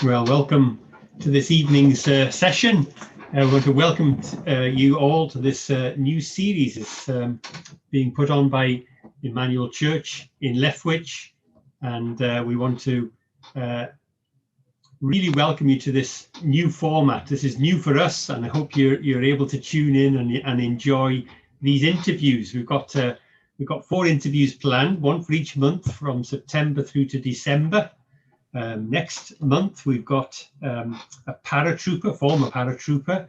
Well, welcome to this evening's session. I want to welcome you all to this new series. It's being put on by Emmanuel Church in Leftwich, and we want to really welcome you to this new format. This is new for us, and I hope you're able to tune in and enjoy these interviews. We've got 4 interviews planned, one for each month from September through to December. Next month we've got a former paratrooper,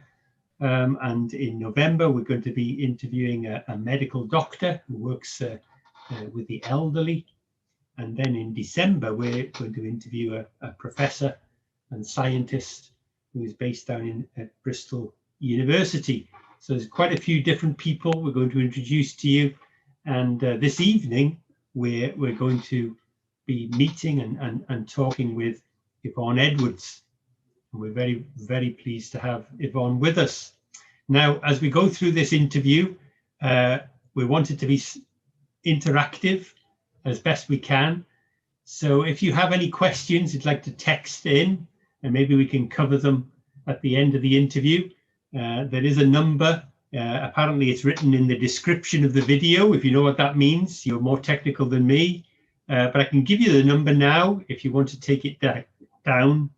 and in November we're going to be interviewing a medical doctor who works with the elderly, and then in December we're going to interview a professor and scientist who is based down at Bristol University. So there's quite a few different people we're going to introduce to you, and this evening we're going to be meeting and talking with Yvonne Edwards, and we're very, very pleased to have Yvonne with us. Now, as we go through this interview, we want it to be interactive as best we can. So if you have any questions you'd like to text in, and maybe we can cover them at the end of the interview, there is a number. Apparently it's written in the description of the video. If you know what that means, you're more technical than me. But I can give you the number now if you want to take it down.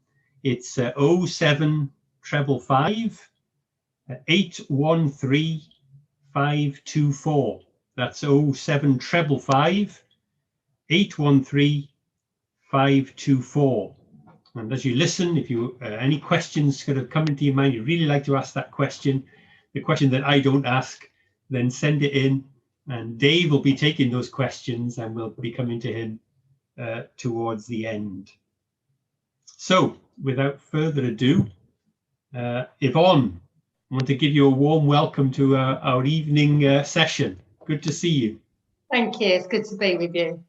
It's 07555 813 524. That's 07555 813 524. And as you listen, if you any questions could have come into your mind, you'd really like to ask that question, the question that I don't ask, then send it in. And Dave will be taking those questions, and we'll be coming to him towards the end. So, without further ado, Yvonne, I want to give you a warm welcome to our evening session. Good to see you. Thank you. It's good to be with you.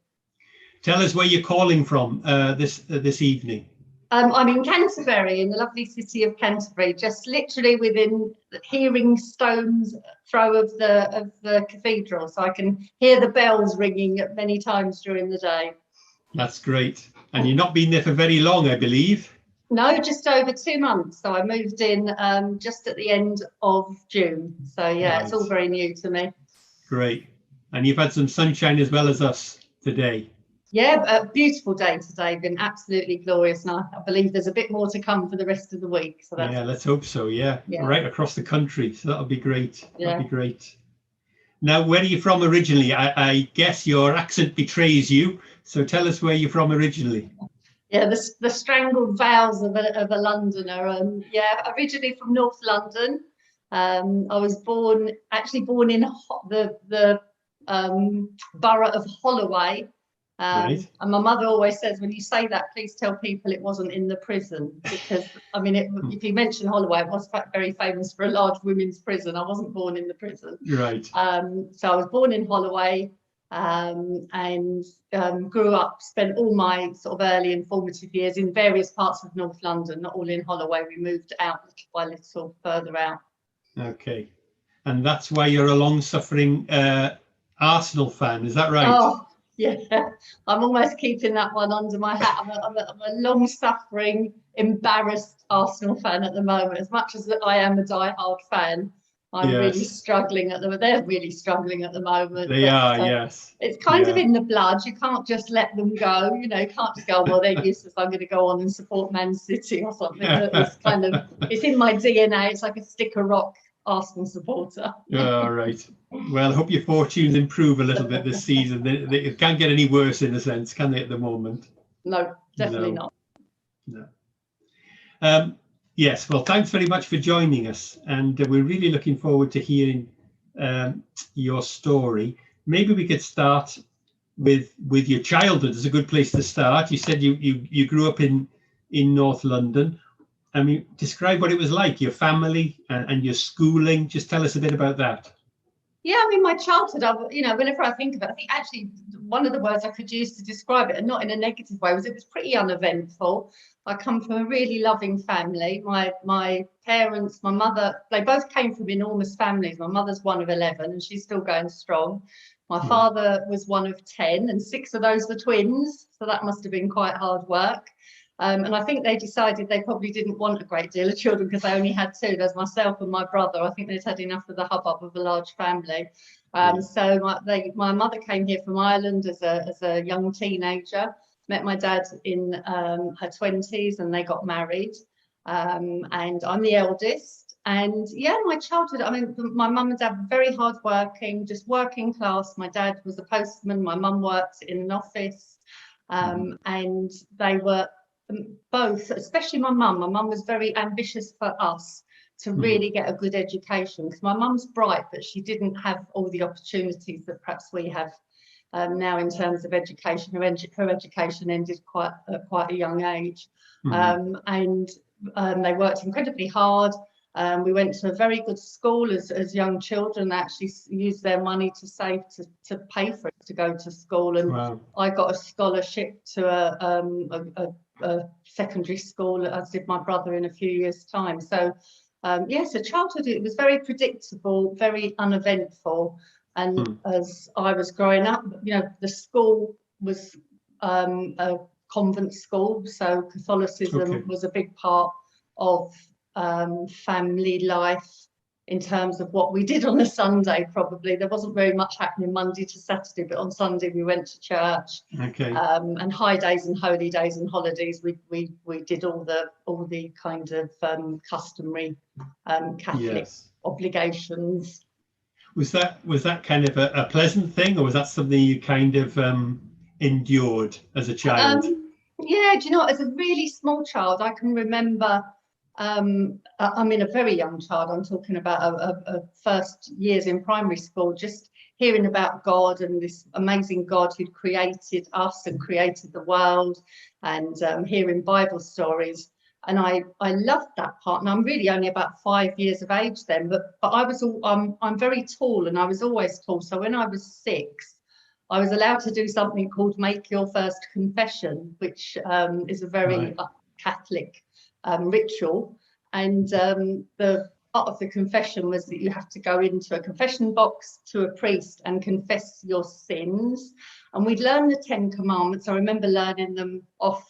Tell us where you're calling from this evening. I'm in Canterbury, in the lovely city of Canterbury, just literally within hearing stone's throw of the cathedral, so I can hear the bells ringing many times during the day. That's great. And you've not been there for very long, I believe. No, just over 2 months. So I moved in just at the end of June. So yeah, right. It's all very new to me. Great. And you've had some sunshine as well as us today. Yeah, a beautiful day today, been absolutely glorious, and I believe there's a bit more to come for the rest of the week. So that's, yeah, let's hope so. Yeah, right across the country. So that'll be great. Yeah. That'll be great. Now, where are you from originally? I guess your accent betrays you. So tell us where you're from originally. Yeah, the strangled vowels of a Londoner. Yeah, originally from North London. I was born in the borough of Holloway. Right. And my mother always says, when you say that, please tell people it wasn't in the prison, because I mean, if you mention Holloway, it was very famous for a large women's prison. I wasn't born in the prison. Right. So I was born in Holloway, and grew up, spent all my sort of early and formative years in various parts of North London, not all in Holloway. We moved out little by little further out. Okay. And that's why you're a long-suffering Arsenal fan, is that right? Oh. Yeah, I'm almost keeping that one under my hat. I'm a long-suffering, embarrassed Arsenal fan at the moment. As much as I am a die-hard fan, I'm really struggling at the moment. They're really struggling at the moment. They are, yes. It's kind of in the blood. You can't just let them go. You know, you can't just go, well, they're useless, I'm going to go on and support Man City or something. It's kind of, it's in my DNA. It's like a stick of rock Arsenal supporter. All right. Well, I hope your fortunes improve a little bit this season. They can't get any worse in a sense, can they, at the moment? No, definitely not. No. Yes, well, thanks very much for joining us. And we're really looking forward to hearing your story. Maybe we could start with your childhood. It's a good place to start. You said you grew up in North London. I mean, describe what it was like, your family and your schooling. Just tell us a bit about that. Yeah, I mean, my childhood, whenever I think of it, I think actually one of the words I could use to describe it, and not in a negative way, was it was pretty uneventful. I come from a really loving family. My parents, my mother, they both came from enormous families. My mother's one of 11 and she's still going strong. My father was one of 10 and 6 of those were twins. So that must have been quite hard work. And I think they decided they probably didn't want a great deal of children because they only had two. There's myself and my brother. I think they'd had enough of the hubbub of a large family. So my mother came here from Ireland as a young teenager, met my dad in her 20s, and they got married. And I'm the eldest. And yeah, my childhood, I mean, my mum and dad were very hardworking, just working class. My dad was a postman, my mum worked in an office. And they were both, especially my mum. My mum was very ambitious for us to really get a good education, because my mum's bright, but she didn't have all the opportunities that perhaps we have now in terms of education. Her education ended quite a young age. And they worked incredibly hard. We went to a very good school as young children. They actually used their money to save to pay for it to go to school. And I got a scholarship to a secondary school, as did my brother, in a few years' time. So so childhood, it was very predictable, very uneventful. And as I was growing up, the school was a convent school, so Catholicism was a big part of family life in terms of what we did on a Sunday. Probably there wasn't very much happening Monday to Saturday, but on Sunday we went to church. And high days and holy days and holidays, we did all the kind of customary Catholic obligations. Was that kind of a pleasant thing, or was that something you kind of endured as a child? Yeah, do you know, as a really small child, I can remember, I mean, a very young child, I'm talking about a first years in primary school, just hearing about God and this amazing God who'd created us and created the world, and hearing Bible stories. And I loved that part. And I'm really only about 5 years of age then, but I'm very tall, and I was always tall. So when I was 6, I was allowed to do something called Make Your First Confession, which is a very Catholic ritual. And the part of the confession was that you have to go into a confession box to a priest and confess your sins. And we'd learn the 10 Commandments. I remember learning them off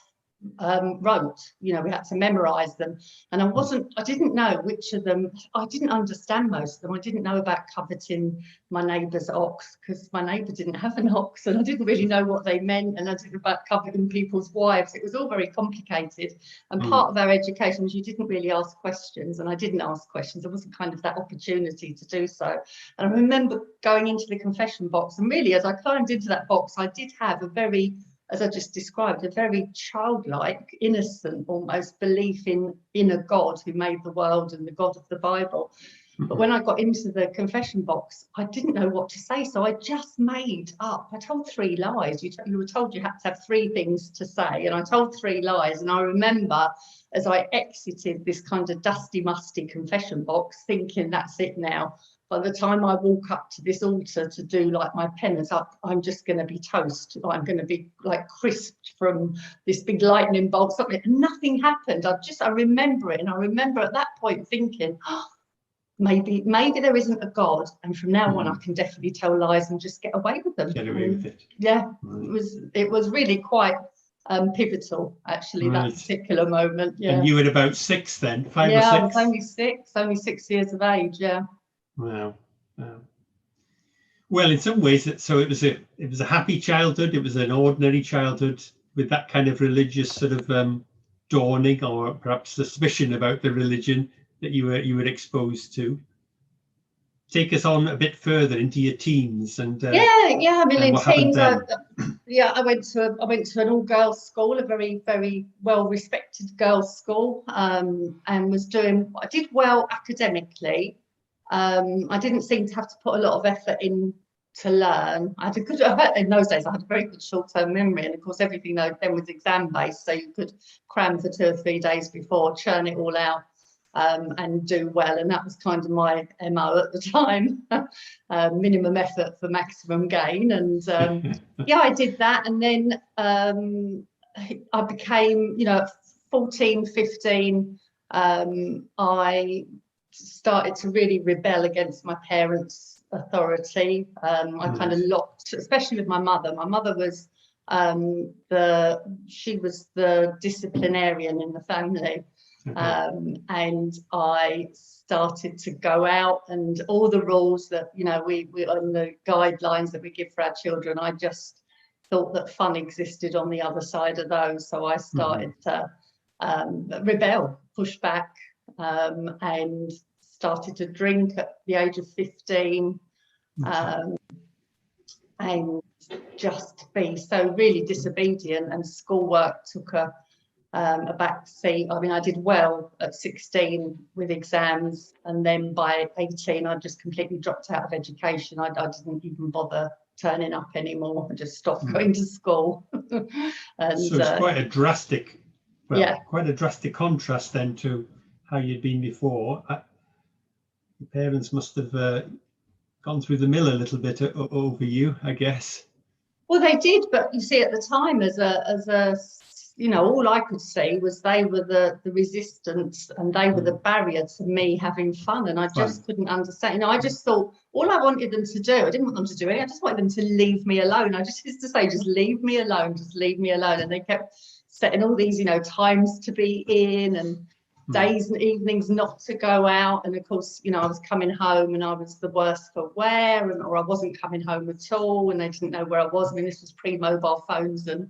rote. We had to memorize them, and I didn't know which of them. I didn't understand most of them. I didn't know about coveting my neighbour's ox, because my neighbour didn't have an ox, and I didn't really know what they meant. And I didn't about coveting people's wives. It was all very complicated, and part of our education was you didn't really ask questions, and I didn't ask questions. There wasn't kind of that opportunity to do so. And I remember going into the confession box, and really as I climbed into that box, I did have a very, as I just described, a very childlike, innocent almost belief in a God who made the world and the God of the Bible. But when I got into the confession box, I didn't know what to say. So I just made up. I told 3 lies. You were told you had to have 3 things to say. And I told 3 lies. And I remember as I exited this kind of dusty, musty confession box, thinking, that's it now. By the time I walk up to this altar to do like my penance, I'm just going to be toast. I'm going to be like crisped from this big lightning bolt. Something. Nothing happened. I remember it, and I remember at that point thinking, maybe there isn't a God, and from now on I can definitely tell lies and just get away with them. Get away with it. Yeah, it was really quite pivotal, actually, that particular moment. Yeah. And you were about 6 then, 5 or 6? Yeah, I was only 6 years of age. Yeah. Wow. Well, in some ways, so it was a happy childhood. It was an ordinary childhood with that kind of religious sort of dawning, or perhaps suspicion about the religion that you were exposed to. Take us on a bit further into your teens and yeah. I mean, in teens, I went to an all-girls school, a very, very well-respected girls' school, and I did well academically. I didn't seem to have to put a lot of effort in to learn. In those days, I had a very good short-term memory, and of course, everything then was exam-based, so you could cram for 2 or 3 days before, churn it all out, and do well. And that was kind of my MO at the time. Minimum effort for maximum gain. And I did that. And then I became, 14, 15, I started to really rebel against my parents' authority. I kind of locked, especially with my mother. My mother was She was the disciplinarian in the family. And I started to go out, and all the rules that, you know, we and the guidelines that we give for our children, I just thought that fun existed on the other side of those. So I started to rebel, push back, and started to drink at the age of 15, and just be so really disobedient, and schoolwork took a back seat. I mean, I did well at 16 with exams, and then by 18 I just completely dropped out of education. I didn't even bother turning up anymore. I just stopped going to school. And so it's quite a drastic, yeah, quite a drastic contrast then to how you'd been before. Your parents must have gone through the mill a little bit over you, I guess. Well, they did, but you see, at the time, as a you know, all I could see was they were the resistance, and they were the barrier to me having fun, and I just couldn't understand. You know, I just thought all I wanted them to do, I didn't want them to do anything, I just wanted them to leave me alone. I just used to say, just leave me alone, just leave me alone. And they kept setting all these, you know, times to be in, and days and evenings not to go out. And of course, you know, I was coming home and I was the worse for wear, or I wasn't coming home at all, and they didn't know where I was. I mean, this was pre-mobile phones and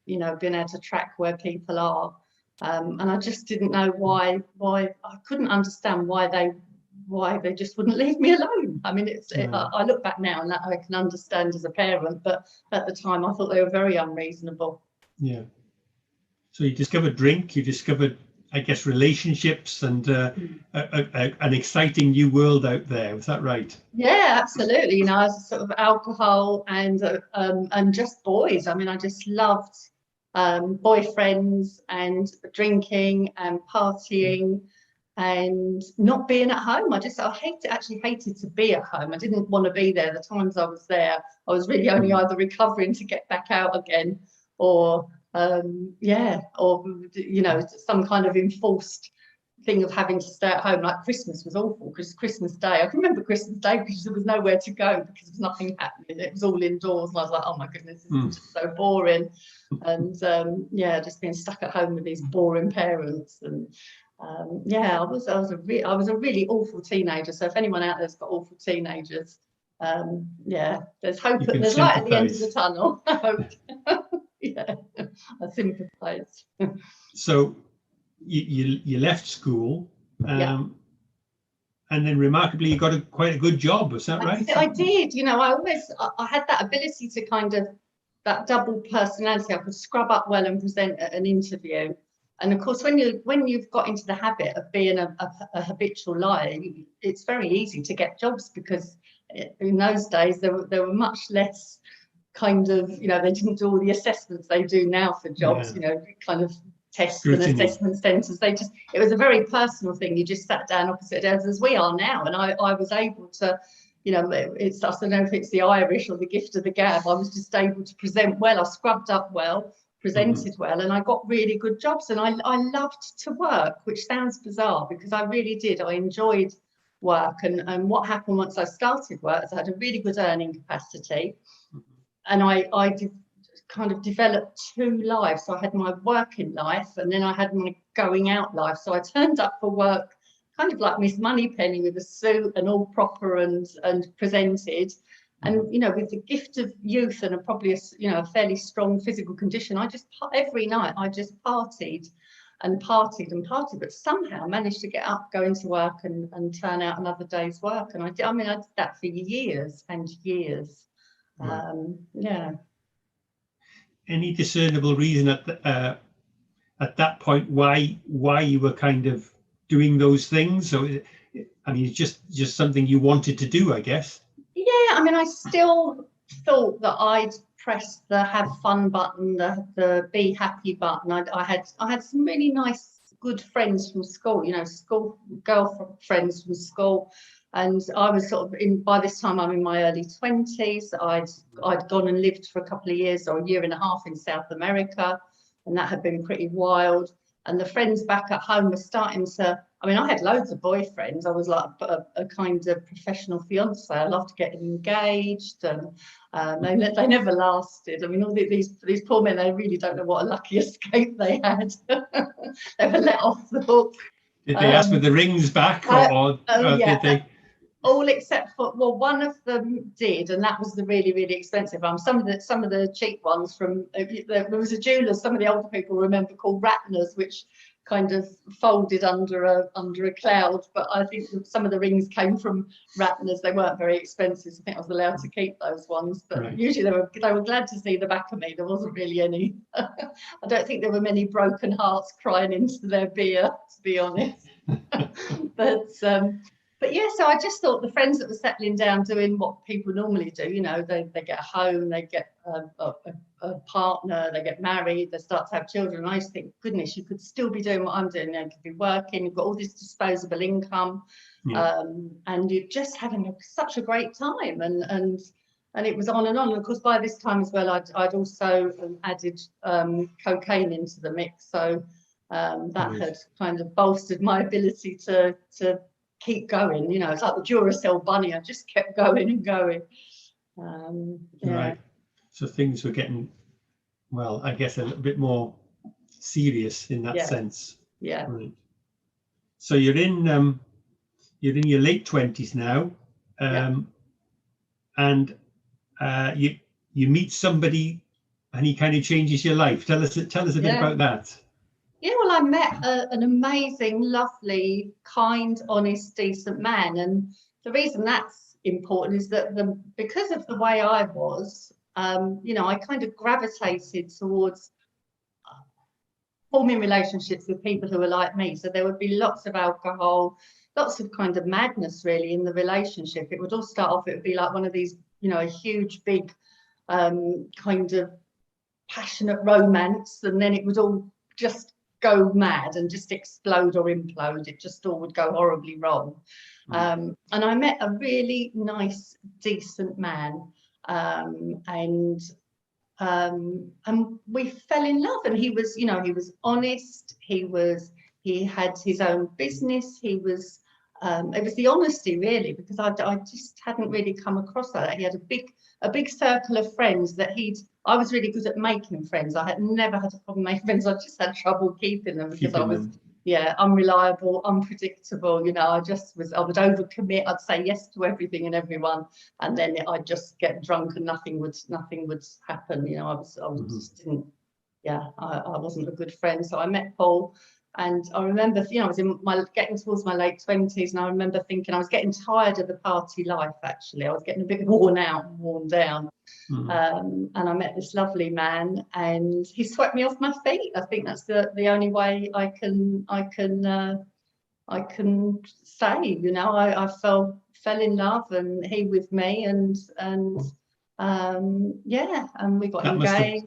you know, being able to track where people are, and I just didn't know why I couldn't understand why they just wouldn't leave me alone. I mean, I look back now and that I can understand as a parent, but at the time I thought they were very unreasonable. Yeah. So you discovered drink, you discovered, I guess, relationships, and an exciting new world out there. Was that right? Yeah, absolutely. You know, as sort of alcohol and just boys. I mean, I just loved boyfriends and drinking and partying and not being at home. I actually hated to be at home. I didn't want to be there. The times I was there, I was really only either recovering to get back out again, or or you know, some kind of enforced thing of having to stay at home. Like Christmas was awful, because Christmas Day, I can remember Christmas Day because there was nowhere to go, because there was nothing happening. It was all indoors, and I was like, oh my goodness, this is just so boring. And just being stuck at home with these boring parents. And I was a really awful teenager. So if anyone out there's got awful teenagers, there's hope, that there's light at the end of the tunnel. I hope. Yeah, I sympathise. So you left school, and then remarkably you got quite a good job. Was that right? I did. You know, I had that ability to kind of, that double personality. I could scrub up well and present at an interview. And of course, when you've got into the habit of being a habitual liar, it's very easy to get jobs, because in those days there were much less kind of, you know, they didn't do all the assessments they do now for jobs, you know, kind of tests and assessment centres. It was a very personal thing. You just sat down opposite as we are now, and I was able to, you know, I don't know if it's the Irish or the gift of the gab. I was just able to present well. I scrubbed up well, presented well, and I got really good jobs. And I loved to work, which sounds bizarre, because I really did. I enjoyed work, and what happened once I started work is I had a really good earning capacity. And I did kind of developed two lives. So I had my working life, and then I had my going out life. So I turned up for work kind of like Miss Moneypenny, with a suit and all proper and presented. And, you know, with the gift of youth and probably a fairly strong physical condition, every night I just partied, but somehow managed to get up, go into work, and turn out another day's work. And I did that for years and years. Right. Any discernible reason at that point why you were kind of doing those things? So I mean, it's just something you wanted to do, I guess. Yeah, I mean, I still thought that I'd press the have fun button, the be happy button. I had some really nice, good friends from school, you know, school girlfriends from school. And I was sort of by this time I'm in my early 20s. I'd gone and lived for a couple of years, or a year and a half, in South America, and that had been pretty wild. And the friends back at home were starting to I mean, I had loads of boyfriends. I was like a kind of professional fiance. I loved getting engaged, and they never lasted. I mean, all these poor men, they really don't know what a lucky escape they had. They were let off the hook. Did they ask for the rings back, or did they? All except for, well, one of them did, and that was the really, really expensive one. Some of the cheap ones from there was a jeweler's. Some of the older people remember, called Ratner's, which kind of folded under a cloud. But I think some of the rings came from Ratner's. They weren't very expensive. So I think I was allowed to keep those ones. But right. Usually they were glad to see the back of me. There wasn't really any. I don't think there were many broken hearts crying into their beer, to be honest. But yeah, so I just thought the friends that were settling down, doing what people normally do, you know, they get a home, they get a partner, they get married, they start to have children. And I used to think, goodness, you could still be doing what I'm doing. You could be working, you've got all this disposable income, and you're just having such a great time. And it was on and on. And of course, by this time as well, I'd also added cocaine into the mix. So that had kind of bolstered my ability to keep going. You know, it's like the Duracell bunny. I just kept going and going. Right. So things were getting, well, I guess a little bit more serious in that sense. Yeah. Right. So you're in your late 20s now, and you meet somebody, and he kind of changes your life. Tell us a bit about that. Yeah, well, I met an amazing, lovely, kind, honest, decent man. And the reason that's important is that because of the way I was, you know, I kind of gravitated towards forming relationships with people who were like me. So there would be lots of alcohol, lots of kind of madness, really, in the relationship. It would all start off, it would be like one of these, you know, a huge, big kind of passionate romance. And then it would all just go mad and just explode or implode. It just all would go horribly wrong. And I met a really nice, decent man, and we fell in love. And he was, you know, he was honest. He had his own business. He was, it was the honesty, really, because I just hadn't really come across that. He had a big circle of friends that I was really good at making friends. I had never had a problem making friends. I just had trouble keeping them because I was unreliable, unpredictable. You know, I would overcommit. I'd say yes to everything and everyone, and then I'd just get drunk and nothing would happen. You know, I just didn't. Yeah, I wasn't a good friend. So I met Paul. And I remember, you know, I was getting towards my late 20s, and I remember thinking I was getting tired of the party life, actually. I was getting a bit worn out and worn down. And I met this lovely man, and he swept me off my feet. I think that's the only way I can say, you know, I fell in love, and he with me, and we got engaged.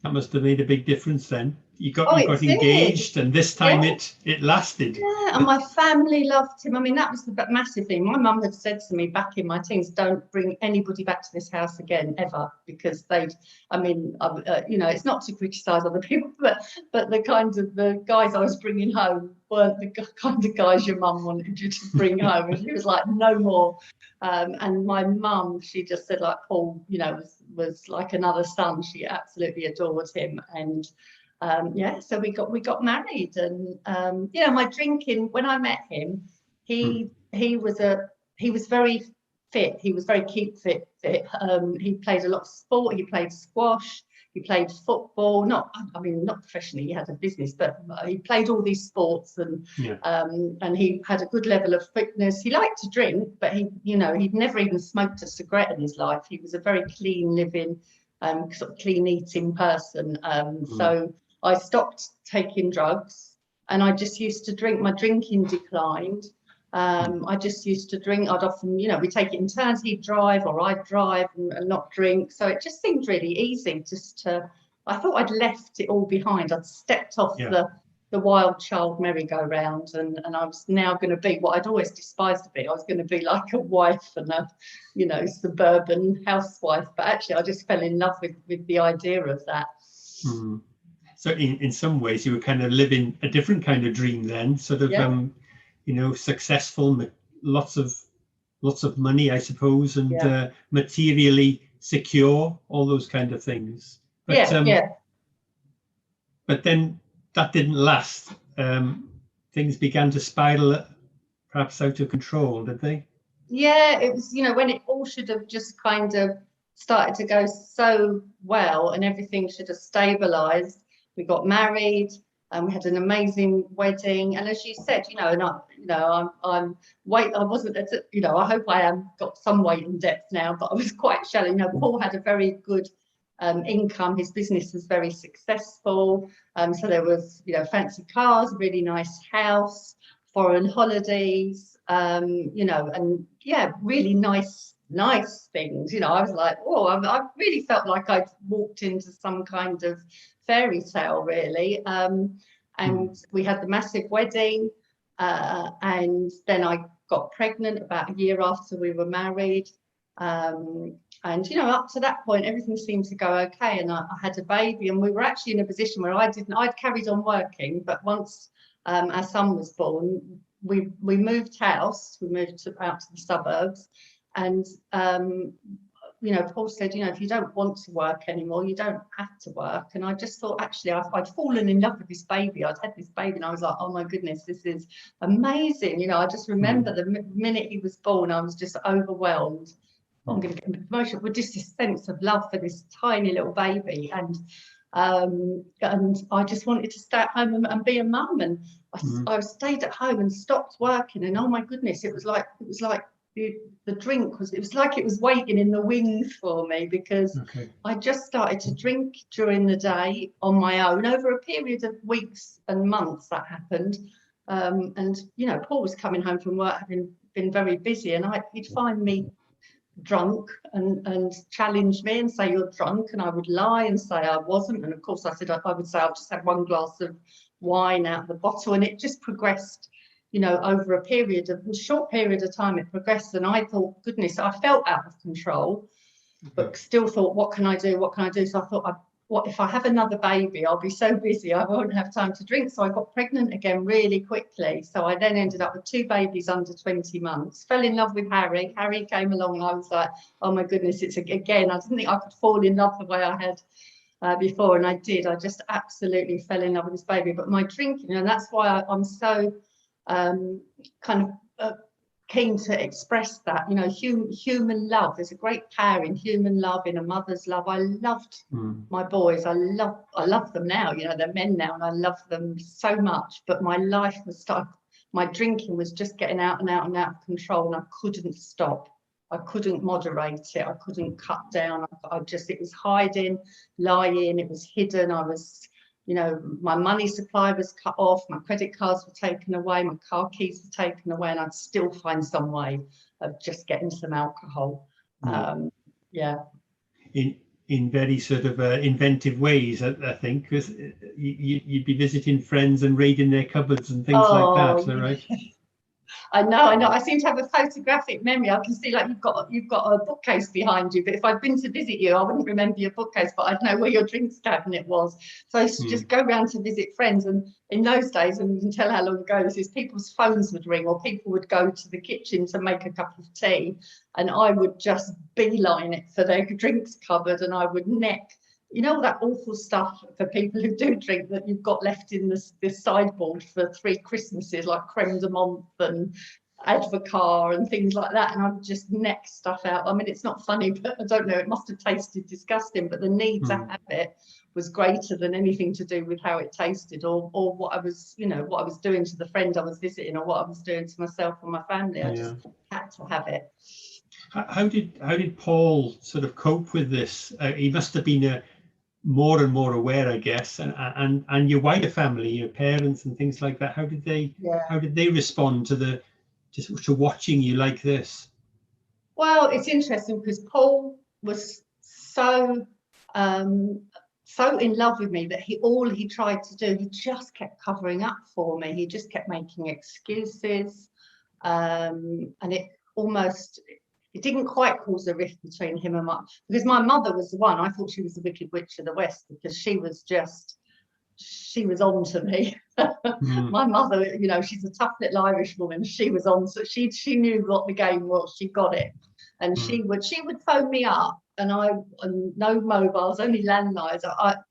That must have made a big difference then. You got engaged, and this time it lasted. Yeah, and my family loved him. I mean, that was the massive thing. My mum had said to me back in my teens, don't bring anybody back to this house again, ever, because you know, it's not to criticise other people, but the guys I was bringing home weren't the kind of guys your mum wanted you to bring home. And she was like, no more. And my mum, she just said, like, Paul, you know, was like another son. She absolutely adored him. And so we got married. And you know, my drinking, when I met him, he was very fit. He was very keep fit. He played a lot of sport. He played squash. He played football. Not professionally. He had a business, but he played all these sports, and he had a good level of fitness. He liked to drink, but he'd never even smoked a cigarette in his life. He was a very clean living, sort of clean eating person. So I stopped taking drugs, and I just used to drink. My drinking declined. I just used to drink. I'd often, you know, we take it in turns. He'd drive or I'd drive and not drink. So it just seemed really easy I thought I'd left it all behind. I'd stepped off the wild child merry-go-round, and I was now going to be what I'd always despised to be. I was going to be like a wife and a, you know, suburban housewife. But actually I just fell in love with the idea of that. So in some ways you were kind of living a different kind of dream then, sort of successful, lots of money, I suppose, and Yeah. materially secure, all those kind of things. But but then that didn't last. Things began to spiral, perhaps out of control, did they? Yeah, it was, when it all should have just kind of started to go so well and everything should have stabilized. We got married and we had an amazing wedding. And as you said, and I'm weight, I wasn't, I hope I am got some weight and depth now, but I was quite shallow. Paul had a very good income. His business was very successful. So there was, fancy cars, really nice house, foreign holidays, and yeah, really nice things. I was like, oh, I really felt like I'd walked into some kind of fairy tale, really. And we had the massive wedding, and then I got pregnant about a year after we were married. And up to that point, everything seemed to go okay, and I had a baby, and we were actually in a position where I'd carried on working, but once our son was born, we moved house, we moved out to the suburbs, and Paul said, if you don't want to work anymore, you don't have to work. And I just thought, actually, I'd fallen in love with this baby. I'd had this baby, and I was like, oh my goodness, this is amazing. I just remember the minute he was born, I was just overwhelmed. I'm going to get emotional with just this sense of love for this tiny little baby, and I just wanted to stay at home and be a mum, and I stayed at home and stopped working, and oh my goodness, it was like the drink was, it was like it was waiting in the wings for me, because I just started to drink during the day on my own over a period of weeks and months. That happened, and Paul was coming home from work having been very busy, and he'd find me drunk and challenge me and say, you're drunk, and I would lie and say I wasn't, and of course I would say I've just had one glass of wine out of the bottle, and it just progressed, over a short period of time. It progressed, and I thought, goodness, I felt out of control, but still thought, what can I do, so I thought, what if I have another baby? I'll be so busy I won't have time to drink. So I got pregnant again really quickly. So I then ended up with 2 babies under 20 months. Fell in love with Harry. Harry came along, and I was like, oh my goodness, it's again. I didn't think I could fall in love the way I had before, and I did. I just absolutely fell in love with this baby. But my drinking, and that's why I'm so kind of keen to express that, human love. There's a great power in human love, in a mother's love. I loved my boys. I love them now. They're men now, and I love them so much. But my life was stuck. My drinking was just getting out and out and out of control, and I couldn't stop. I couldn't moderate it. I couldn't cut down. It was hiding, lying. It was hidden. I was, my money supply was cut off, my credit cards were taken away, my car keys were taken away, and I'd still find some way of just getting some alcohol. Yeah. In very sort of inventive ways, I think, because you'd be visiting friends and raiding their cupboards and things like that, is that right? I know. I seem to have a photographic memory. I can see like you've got a bookcase behind you, but if I'd been to visit you, I wouldn't remember your bookcase, but I'd know where your drinks cabinet was. So I used to just go around to visit friends, and in those days, and you can tell how long ago this is, people's phones would ring, or people would go to the kitchen to make a cup of tea, and I would just beeline it for their drinks cupboard, and I would neck, all that awful stuff for people who do drink that you've got left in this sideboard for 3 Christmases, like creme de menthe and advocaat and things like that, and I would just neck stuff out. I mean, it's not funny, but I don't know, it must have tasted disgusting, but the need to have it was greater than anything to do with how it tasted, or what I was, what I was doing to the friend I was visiting, or what I was doing to myself and my family. I just had to have it. How did Paul sort of cope with this? He must have been more and more aware, I guess, and your wider family, your parents and things like that. How did they respond to watching you like this? Well, it's interesting because Paul was so in love with me that all he tried to do, he just kept covering up for me. He just kept making excuses, and it didn't quite cause a rift between him and because my mother was the one. I thought she was the Wicked Witch of the West, because she was just she was on to me. My mother, you know, she's a tough little Irish woman. She was on, so she knew what the game was. She got it, and she would phone me up, and no mobiles, only landlines.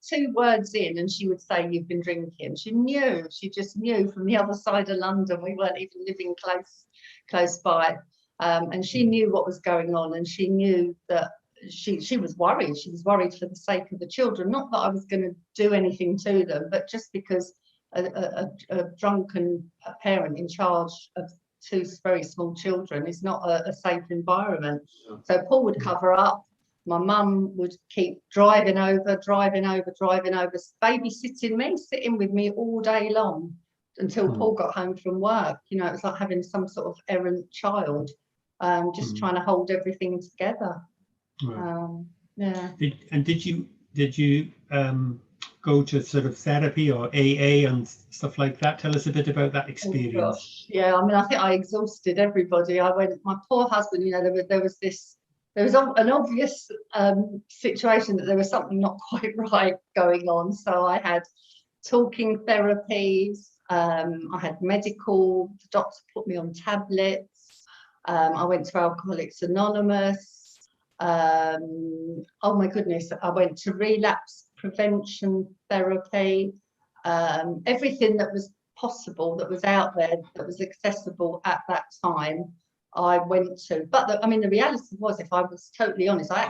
2 words in, and she would say, "You've been drinking." She knew. She just knew from the other side of London. We weren't even living close by, and she knew what was going on, and she knew that. She was worried. She was worried for the sake of the children. Not that I was going to do anything to them, but just because a drunken parent in charge of 2 very small children is not a safe environment. Yeah. So Paul would cover up. My mum would keep driving over, babysitting me, sitting with me all day long until Paul got home from work. You know, it was like having some sort of errant child, just trying to hold everything together. Right. Yeah. Did you go to sort of therapy or AA and stuff like that? Tell us a bit about that experience. Oh gosh. Yeah, I mean, I think I exhausted everybody. My poor husband, you know, there was an obvious situation that there was something not quite right going on. So I had talking therapies, I had medical, the doctor put me on tablets, I went to Alcoholics Anonymous. Oh my goodness, I went to relapse prevention therapy, everything that was possible, that was out there, that was accessible at that time, I went to. But the reality was, if I was totally honest, I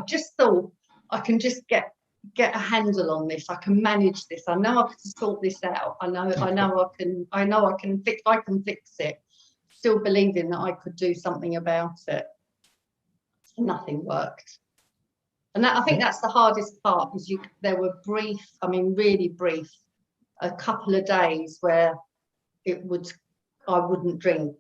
just thought I can just get a handle on this. I can manage this. I know I can sort this out. I know I can fix it. Still believing that I could do something about it. Nothing worked. And I think that's the hardest part, is there were brief, really brief, a couple of days where I wouldn't drink.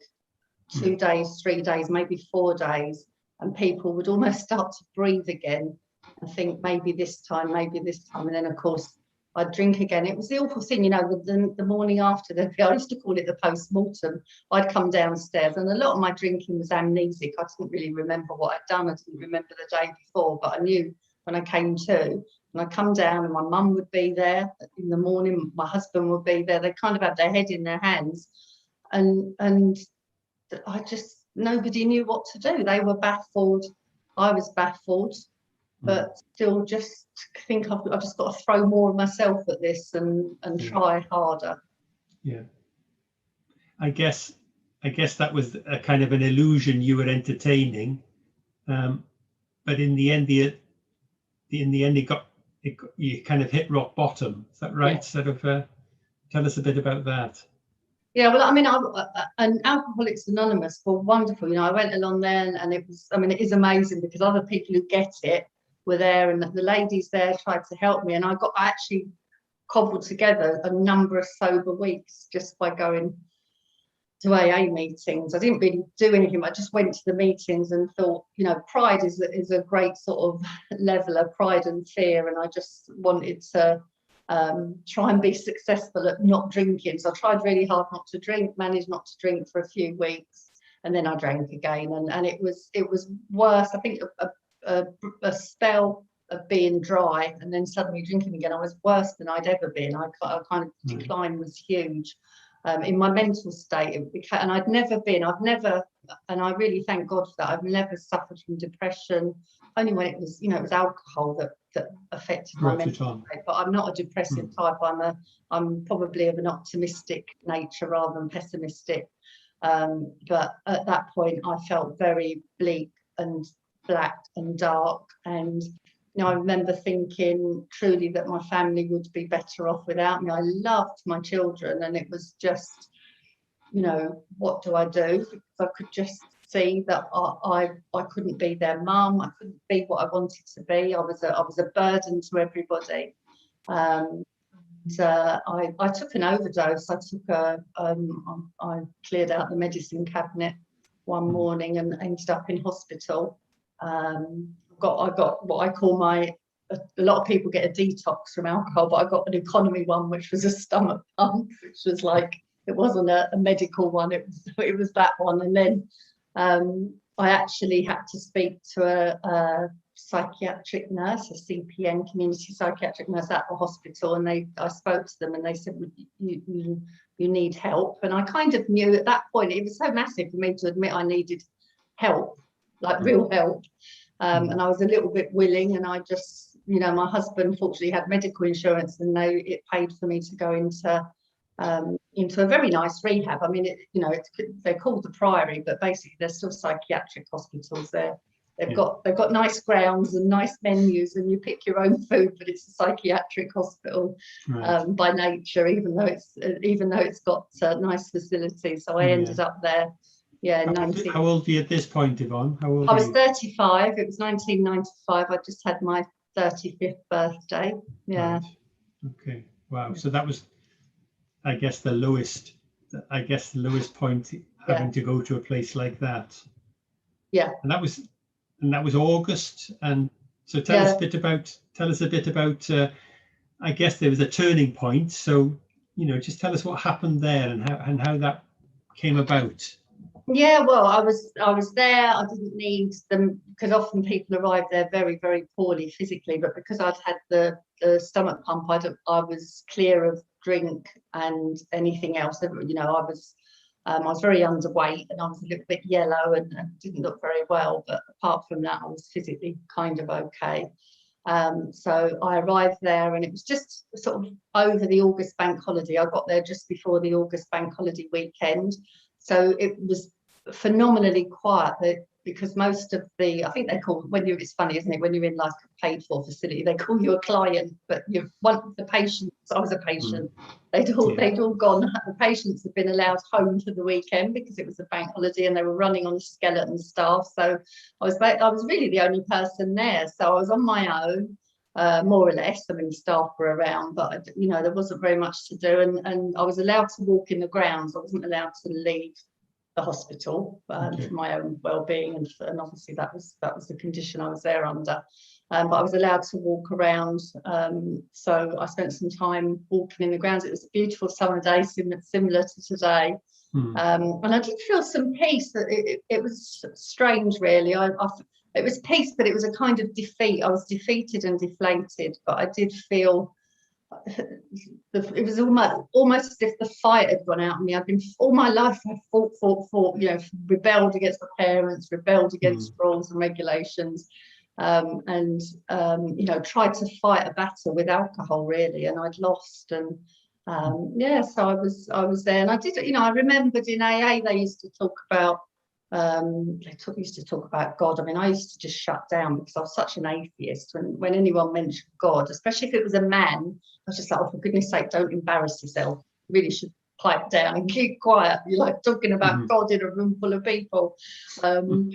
2 days, 3 days, maybe 4 days, and people would almost start to breathe again and think maybe this time, and then of course I'd drink again. It was the awful thing, you know, the morning after, I used to call it the post-mortem. I'd come downstairs and a lot of my drinking was amnesic. I didn't really remember what I'd done. I didn't remember the day before, but I knew when I came to, and I'd come down and my mum would be there in the morning, my husband would be there. They kind of had their head in their hands, and nobody knew what to do. They were baffled. I was baffled. But still just think I've just got to throw more of myself at this and try harder. Yeah. I guess that was a kind of an illusion you were entertaining. But in the end, you kind of hit rock bottom. Is that right? Yeah. Sort of tell us a bit about that. Yeah, well, and Alcoholics Anonymous were wonderful. You know, I went along there and it is amazing because other people who get it were there, and the ladies there tried to help me, and I actually cobbled together a number of sober weeks just by going to AA meetings. I didn't really do anything, I just went to the meetings and thought, you know, pride is a great sort of leveler, pride and fear, and I just wanted to try and be successful at not drinking. So I tried really hard not to drink, managed not to drink for a few weeks, and then I drank again, and it was worse. I think a spell of being dry and then suddenly drinking again, I was worse than I'd ever been. I kind of decline was huge in my mental state. And I've never, and I really thank God for that, I've never suffered from depression, only when it was, you know, it was alcohol that affected my mental state. But I'm not a depressive type. I'm probably of an optimistic nature rather than pessimistic. But at that point I felt very bleak and black and dark, and you know, I remember thinking truly that my family would be better off without me. I loved my children, and it was just, you know, what do I do? Because I could just see that I couldn't be their mum. I couldn't be what I wanted to be. I was a burden to everybody. I took an overdose. I cleared out the medicine cabinet one morning and ended up in hospital. I got what I call a lot of people get a detox from alcohol, but I got an economy one, which was a stomach pump, which was like, it wasn't a medical one, it was that one. And then I actually had to speak to psychiatric nurse, a CPN, community psychiatric nurse at the hospital, and I spoke to them and they said, you need help. And I kind of knew at that point, it was so massive for me to admit I needed help, like real help. And I was a little bit willing, and I just, my husband fortunately had medical insurance, and it paid for me to go into a very nice rehab. I mean, they're called the Priory, but basically they're still psychiatric hospitals. They've got nice grounds and nice menus, and you pick your own food, but it's a psychiatric hospital by nature, even though it's got nice facilities. So I ended up there. Yeah, how old were you at this point, Yvonne? How old I was 35. It was 1995. I just had my 35th birthday. Yeah. Right. Okay. Wow. So that was, I guess, the lowest point, having to go to a place like that. Yeah. And that was August. And so tell us a bit about. I guess there was a turning point. So just tell us what happened there and how that came about. Yeah, well, I was there. I didn't need them, because often people arrive there very, very poorly physically. But because I'd had the stomach pump, I was clear of drink and anything else. I was very underweight, and I was a little bit yellow and didn't look very well. But apart from that, I was physically kind of okay. So I arrived there, and it was just sort of over the August bank holiday. I got there just before the August bank holiday weekend. So it was phenomenally quiet, because most of I think they call, it's funny, isn't it, when you're in like a paid for facility, they call you a client, but you're one of the patients. I was a patient. They'd all gone. The patients had been allowed home for the weekend because it was a bank holiday, and they were running on skeleton staff. So I was really the only person there. So I was on my own. More or less. I mean, staff were around, but there wasn't very much to do, and I was allowed to walk in the grounds. I wasn't allowed to leave the hospital for my own well-being, and obviously that was the condition I was there under. But I was allowed to walk around, so I spent some time walking in the grounds. It was a beautiful summer day, similar to today. And I did feel some peace. It was strange, really. It was peace, but it was a kind of defeat. I was defeated and deflated, but I did feel it was almost as if the fight had gone out of me. I've been all my life, I fought, rebelled against my parents, rebelled against rules and regulations, and tried to fight a battle with alcohol, really, and I'd lost. And so I was there, and I did. I remembered in AA they used to talk about. Used to talk about God. I mean, I used to just shut down because I was such an atheist. When anyone mentioned God, especially if it was a man, I was just like, oh, for goodness sake, don't embarrass yourself. You really should pipe down and keep quiet. You're like talking about God in a room full of people. And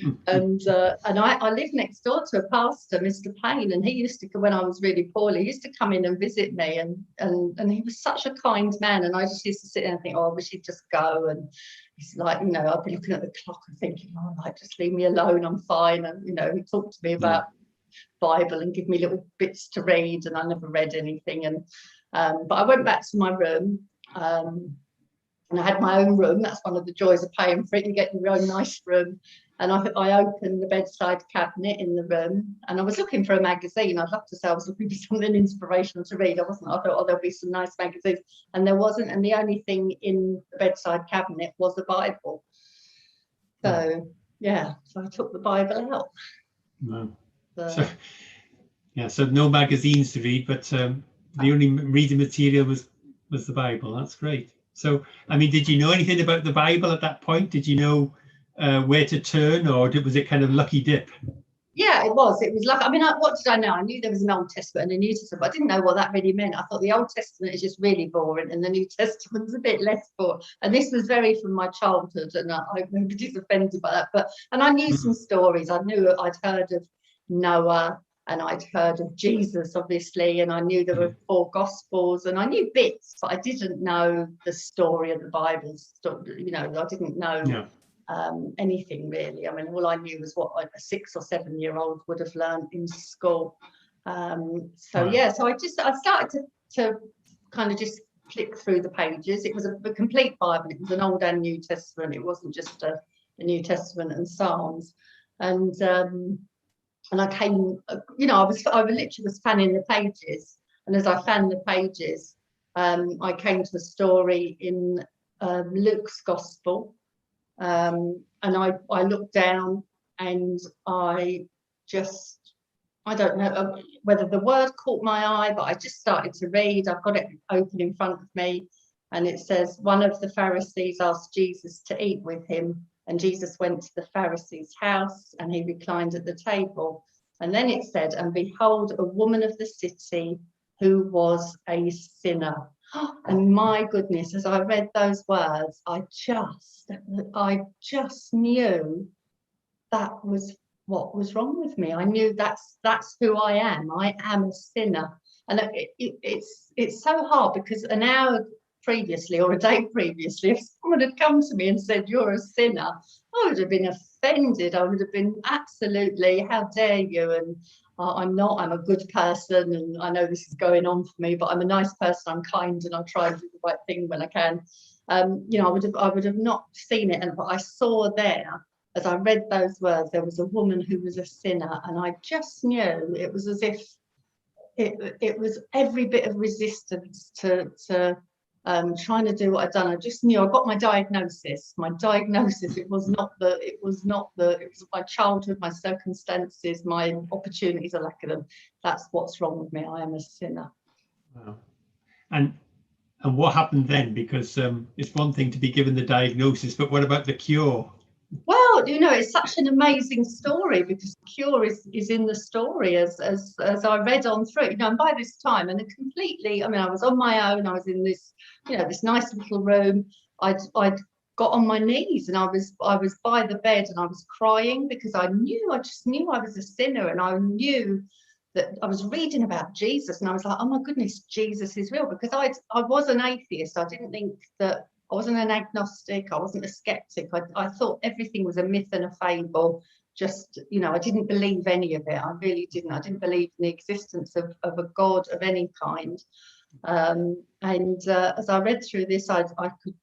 I lived next door to a pastor, Mr. Payne, and he used to, when I was really poorly, he used to come in and visit me, and he was such a kind man. And I just used to sit there and think, oh, I wish he'd just go. And he's like, I'd be looking at the clock and thinking, oh, like, just leave me alone, I'm fine. And he talked to me about Bible and give me little bits to read, and I never read anything. And but I went back to my room, and I had my own room. That's one of the joys of paying for it. You get your own nice room. And I opened the bedside cabinet in the room, and I was looking for a magazine. I'd love to say I was looking for something inspirational to read. I wasn't. I thought, oh, there'll be some nice magazines, and there wasn't. And the only thing in the bedside cabinet was the Bible. So so I took the Bible out. No. So no magazines to read, but the only reading material was the Bible. That's great. So, I mean, did you know anything about the Bible at that point? Did you know where to turn, or was it kind of lucky dip? Yeah, it was. It was like, I mean, what did I know? I knew there was an Old Testament and a New Testament, but I didn't know what that really meant. I thought the Old Testament is just really boring, and the New Testament's a bit less boring. And this was very from my childhood, and I nobody's offended by that. And I knew some stories. I knew I'd heard of Noah, and I'd heard of Jesus, obviously, and I knew there were 4 Gospels, and I knew bits, but I didn't know the story of the Bible. I didn't know anything really. I mean, all I knew was what a 6 or 7 year old would have learned in school. So I started to kind of just flick through the pages. It was a complete Bible. It was an Old and New Testament. It wasn't just a New Testament and Psalms. And and I came, I literally was fanning the pages, and as I fanned the pages, I came to a story in Luke's Gospel, and I looked down, and I don't know whether the word caught my eye, but I just started to read. I've got it open in front of me, and it says, one of the Pharisees asked Jesus to eat with him, and Jesus went to the Pharisee's house, and he reclined at the table. And then it said, and behold, a woman of the city who was a sinner. And my goodness, as I read those words, I just knew that was what was wrong with me. I knew that's who I am. I am a sinner. And it's so hard, because an hour previously or a day previously, if someone had come to me and said, you're a sinner, I would have been offended. I would have been absolutely, how dare you? And I'm not, I'm a good person, and I know this is going on for me, but I'm a nice person, I'm kind, and I try and do the right thing when I can. I would have not seen it. And but I saw there, as I read those words, there was a woman who was a sinner, and I just knew it was as if it was every bit of resistance to trying to do what I'd done. I just knew I got my diagnosis. It was my childhood, my circumstances, my opportunities, a lack of them. That's what's wrong with me. I am a sinner. Wow. And what happened then? Because it's one thing to be given the diagnosis, but what about the cure? Well, it's such an amazing story, because the cure is in the story as I read on through. And by this time, and completely, I was on my own. I was in this, this nice little room. I'd got on my knees, and I was by the bed, and I was crying, because I just knew I was a sinner, and I knew that I was reading about Jesus, and I was like, oh my goodness, Jesus is real, because I was an atheist. I didn't think that. I wasn't an agnostic. I wasn't a skeptic. I thought everything was a myth and a fable. Just, I didn't believe any of it. I really didn't. I didn't believe in the existence of a God of any kind. As I read through this, I could,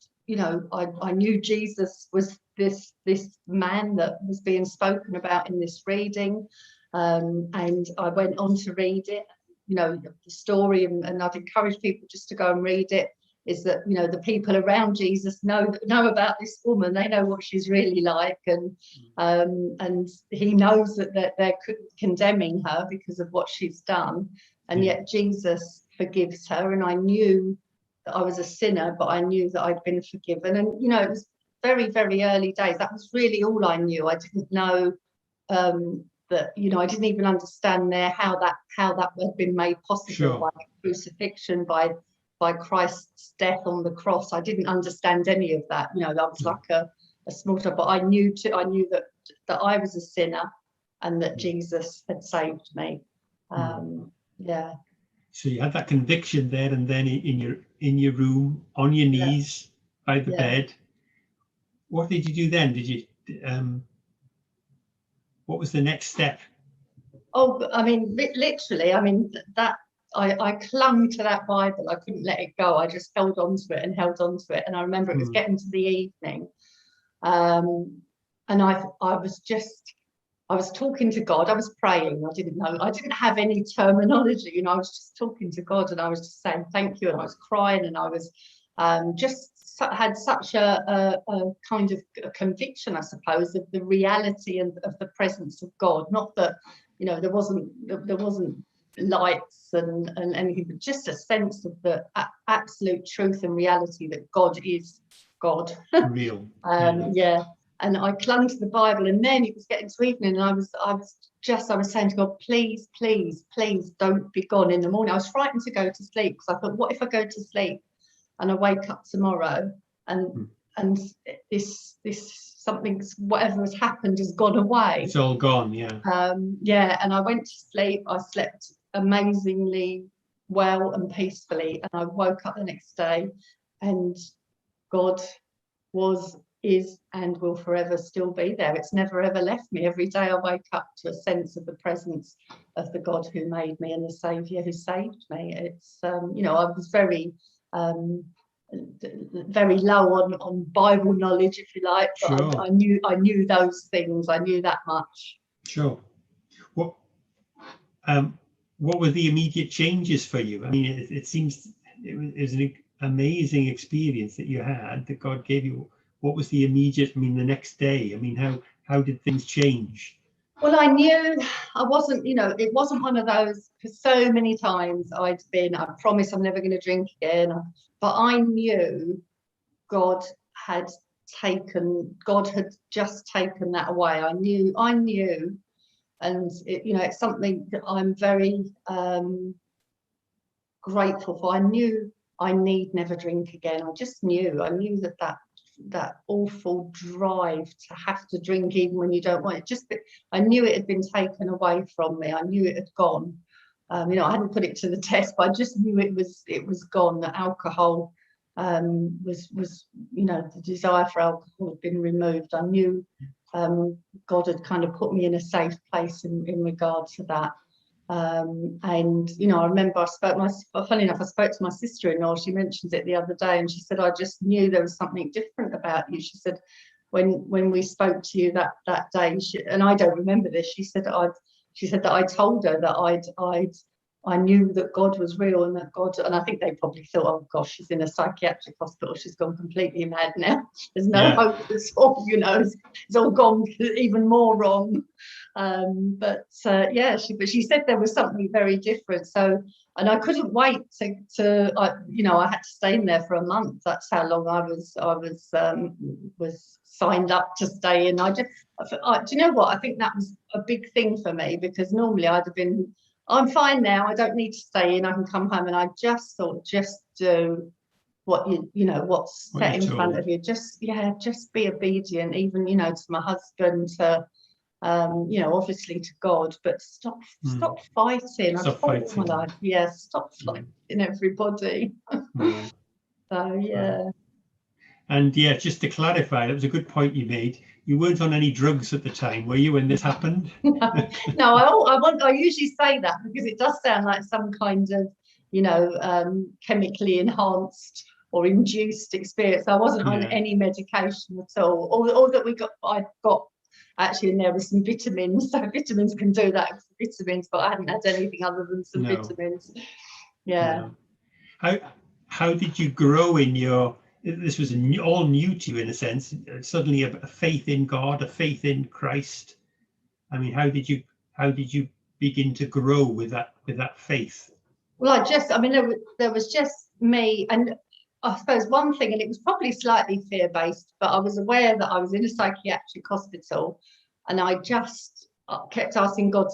I knew Jesus was this man that was being spoken about in this reading. And I went on to read it, the story, and I'd encourage people just to go and read it. Is that the people around Jesus know about this woman. They know what she's really like, and he knows that they're condemning her because of what she's done, and yet Jesus forgives her. And I knew that I was a sinner, but I knew that I'd been forgiven. And it was very, very early days. That was really all I knew. I didn't know that I didn't even understand there how that had been made possible. Sure. By crucifixion, by Christ's death on the cross. I didn't understand any of that. That was like a small stuff, but I knew that I was a sinner, and that Jesus had saved me. Yeah. So you had that conviction there, and then in your room, on your knees, by the bed. What did you do then? Did you what was the next step? Oh, literally, that I clung to that Bible. I couldn't let it go. I just held on to it. And I remember it was getting to the evening. And I was talking to God. I was praying. I didn't have any terminology. I was just talking to God, and I was just saying thank you. And I was crying, and I was had such a kind of a conviction, I suppose, of the reality and of the presence of God. Not that, there wasn't lights and anything, but just a sense of the absolute truth and reality that God is God. Real. Yeah. And I clung to the Bible, and then it was getting to evening, and I was saying to God, please, please, please don't be gone in the morning. I was frightened to go to sleep, because I thought, what if I go to sleep and I wake up tomorrow and this something, whatever has happened, has gone away. It's all gone, yeah. And I went to sleep. I slept amazingly well and peacefully, and I woke up the next day, and God is and will forever still be there. It's never ever left me. Every day I wake up to a sense of the presence of the God who made me and the Saviour who saved me. It's I was very very low on Bible knowledge, if you like, but sure. I knew those things. I knew that much. Sure. what were the immediate changes for you? I mean, it seems it was an amazing experience that you had, that God gave you. What was the immediate, I mean, the next day? I mean, how did things change? Well, I knew I wasn't, it wasn't one of those, for so many times I promised I'm never going to drink again. But I knew God had just taken that away. I knew, and it's something that I'm very grateful for. I knew I need never drink again. I just knew. I knew that awful drive to have to drink even when you don't want it. I knew it had been taken away from me. I knew it had gone. I hadn't put it to the test, but I just knew it was gone. That alcohol was the desire for alcohol had been removed. I knew God had kind of put me in a safe place in regard to that. And I remember funny enough, I spoke to my sister-in-law. She mentioned it the other day, and she said, I just knew there was something different about you. She said, when we spoke to you that day, and I don't remember this, she said that I told her that I knew that God was real, and that God, and I think they probably thought, oh gosh, she's in a psychiatric hospital, she's gone completely mad now, there's no hope at all, it's all gone even more wrong. But she said there was something very different. So, and I couldn't wait to I had to stay in there for a month. That's how long I was signed up to stay in. Do you know what? I think that was a big thing for me, because normally I'd have been, I'm fine now, I don't need to stay in, I can come home. And I just thought, just do what what's set in front of you. Just be obedient, even to my husband, to obviously to God, but stop fighting. I've fought my life. Yeah, stop fighting everybody. So yeah. And yeah, just to clarify, that was a good point you made. You weren't on any drugs at the time, were you, when this happened? No, I usually say that because it does sound like some kind of chemically enhanced or induced experience. I wasn't on any medication at all that I got actually, and there were some vitamins. So vitamins can do that, vitamins, but I hadn't had anything other than some vitamins. Yeah. No. How did you grow in your? This was all new to you in a sense. Suddenly, a faith in God, a faith in Christ. I mean, how did you begin to grow with that faith? Well, there was just me, and I suppose one thing, and it was probably slightly fear-based, but I was aware that I was in a psychiatric hospital, and I just kept asking God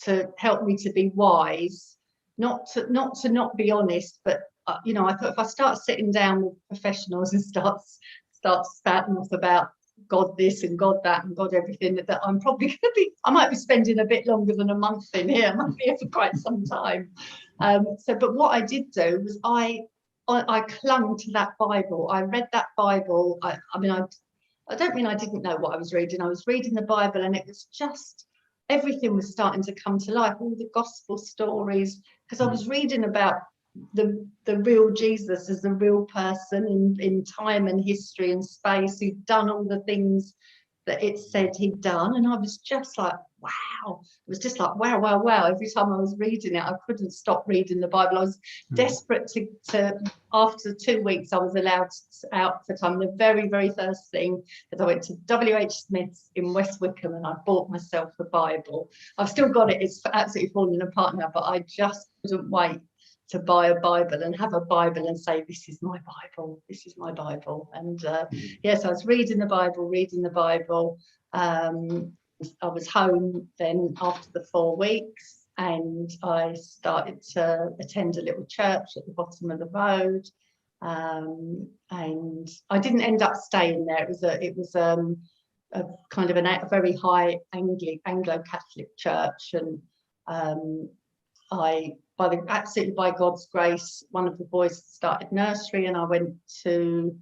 to help me to be wise, not to be honest, but I thought if I start sitting down with professionals and start spouting off about God this and God that and God everything, that I'm probably I might be spending a bit longer than a month in here. I might be here for quite some time. But what I did do was I clung to that Bible. I read that Bible. I don't mean I didn't know what I was reading. I was reading the Bible, and it was just, everything was starting to come to life, all the gospel stories, because I was reading about the real Jesus as a real person in time and history and space, who'd done all the things that it said he'd done. And I was just like, wow. It was just like, wow, wow, wow. Every time I was reading it, I couldn't stop reading the Bible. I was desperate to after 2 weeks, I was allowed out for time. The very, very first thing is I went to W.H. Smith's in West Wickham, and I bought myself a Bible. I've still got it. It's absolutely falling apart now, but I just couldn't wait to buy a Bible and have a Bible and say, this is my Bible, this is my Bible. And yes, I was reading the Bible. I was home then after the 4 weeks, and I started to attend a little church at the bottom of the road. And I didn't end up staying there. It was a kind of a very high Anglo-Catholic church, and absolutely by God's grace, one of the boys started nursery, and I went to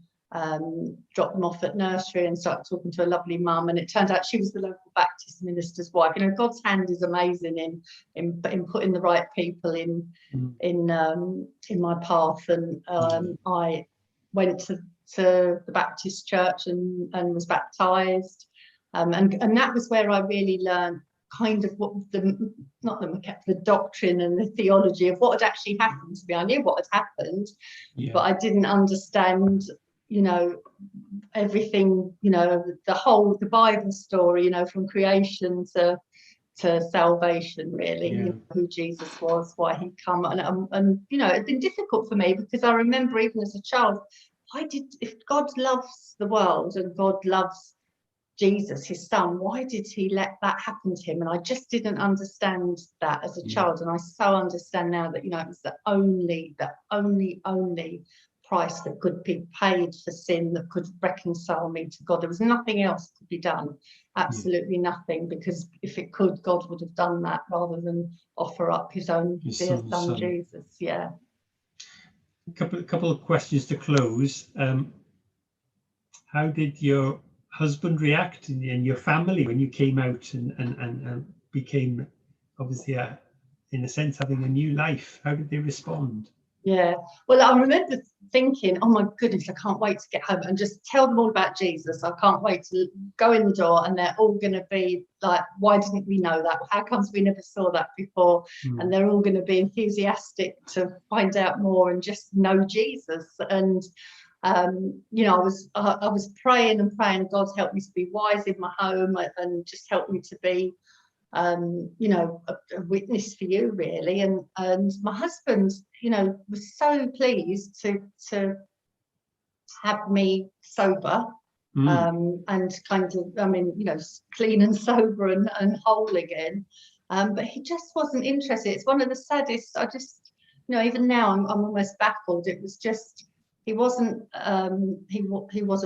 drop them off at nursery and started talking to a lovely mum, and it turned out she was the local Baptist minister's wife. God's hand is amazing in putting the right people in my path, and I went to the Baptist church and was baptized, and that was where I really learned kind of what the doctrine and the theology of what had actually happened to me. I knew what had happened, but I didn't understand, everything, the Bible story, from creation to salvation, really, who Jesus was, why he'd come, and it'd been difficult for me, because I remember even as a child, if God loves the world and God loves Jesus, his son, why did he let that happen to him? And I just didn't understand that as a child, and I so understand now that, it was the only price that could be paid for sin, that could reconcile me to God. There was nothing else could be done, absolutely nothing, because if it could, God would have done that rather than offer up his own dear son Jesus. A couple of questions to close. How did your husband react and your family when you came out and became, obviously, in a sense, having a new life? How did they respond? Well, I remember thinking, oh my goodness, I can't wait to get home and just tell them all about Jesus. I can't wait to go in the door, and they're all going to be like, why didn't we know that? How comes we never saw that before? And they're all going to be enthusiastic to find out more and just know Jesus. And I was praying and praying, God help me to be wise in my home, and just help me to be a witness for you, really. And my husband, was so pleased to have me sober, and kind of, clean and sober and whole again. But he just wasn't interested. It's one of the saddest. I just, even now I'm almost baffled. It was just, he wasn't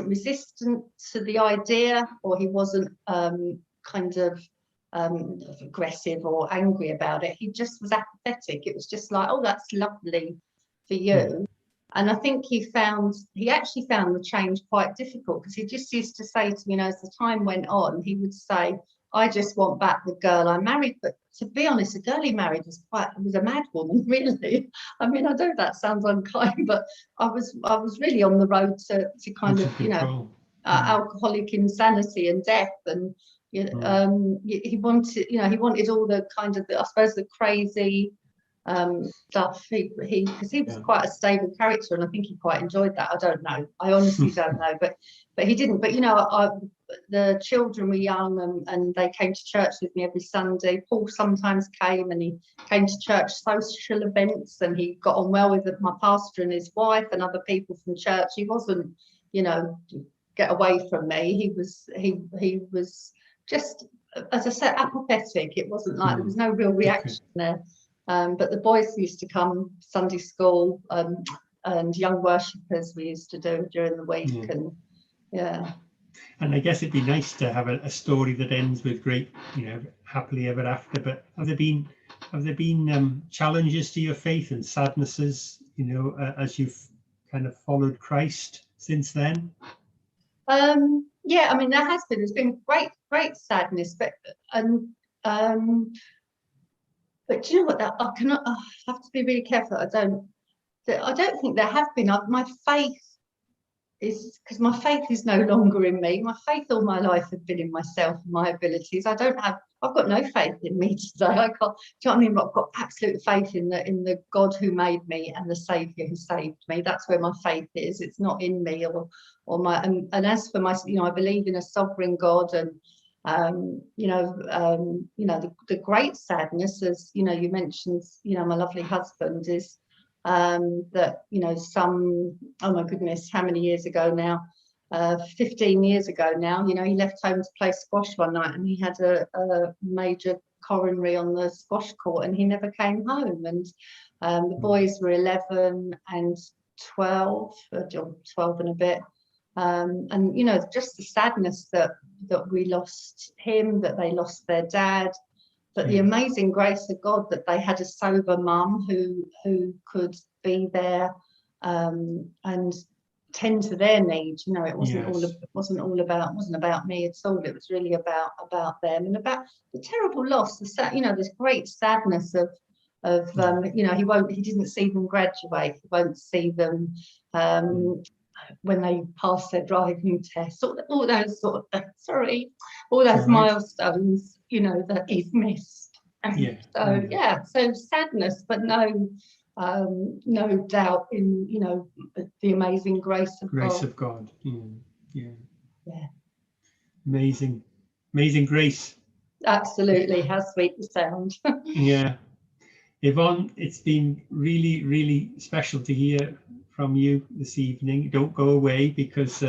resistant to the idea, or he wasn't aggressive or angry about it. He just was apathetic. It was just like, oh, that's lovely for you. And I think he actually found the change quite difficult, because he just used to say to me, as the time went on, he would say, I just want back the girl I married. But to be honest, the girl he married was a mad woman, really. I mean, I know that sounds unkind, but I was really on the road to kind of, alcoholic insanity and death. And he wanted all the kind of, I suppose, the crazy stuff. Because he was quite a stable character, and I think he quite enjoyed that. I don't know. I honestly don't know. But he didn't. But the children were young, and they came to church with me every Sunday. Paul sometimes came, and he came to church social events, and he got on well with my pastor and his wife and other people from church. He wasn't, get away from me. He was just, as I said, apathetic. It wasn't like there was no real reaction there. But the boys used to come Sunday school, and young worshippers we used to do during the week. And I guess it'd be nice to have a story that ends with great, happily ever after. But have there been challenges to your faith and sadnesses, as you've kind of followed Christ since then? There has been. There's been great sadness, but do you know what? I have to be really careful. I don't think there have been. My faith because my faith is no longer in me. My faith all my life has been in myself and my abilities. I've got no faith in me today. I can't, do you know what I mean? I've got absolute faith in the God who made me and the Saviour who saved me. That's where my faith is. It's not in me or my, and as for my, I believe in a sovereign God, and the great sadness, as you mentioned, my lovely husband, is that oh my goodness, how many years ago now, 15 years ago now, he left home to play squash one night, and he had a major coronary on the squash court, and he never came home. And the boys were 11 and 12 and a bit, and just the sadness that we lost him, that they lost their dad, but the amazing grace of God that they had a sober mum who could be there and tend to their needs. It wasn't all about me at all. It was really about them, and about the terrible loss, this great sadness of he didn't see them graduate. He won't see them when they pass their driving test. All those milestones. you know, that he's missed. Yeah. So yeah, so sadness, but no doubt in, you know, the amazing grace of Grace God. of God. Yeah. Yeah. Amazing grace. Absolutely, how sweet the sound. Yeah. Yvonne, it's been really, really special to hear from you this evening. Don't go away, because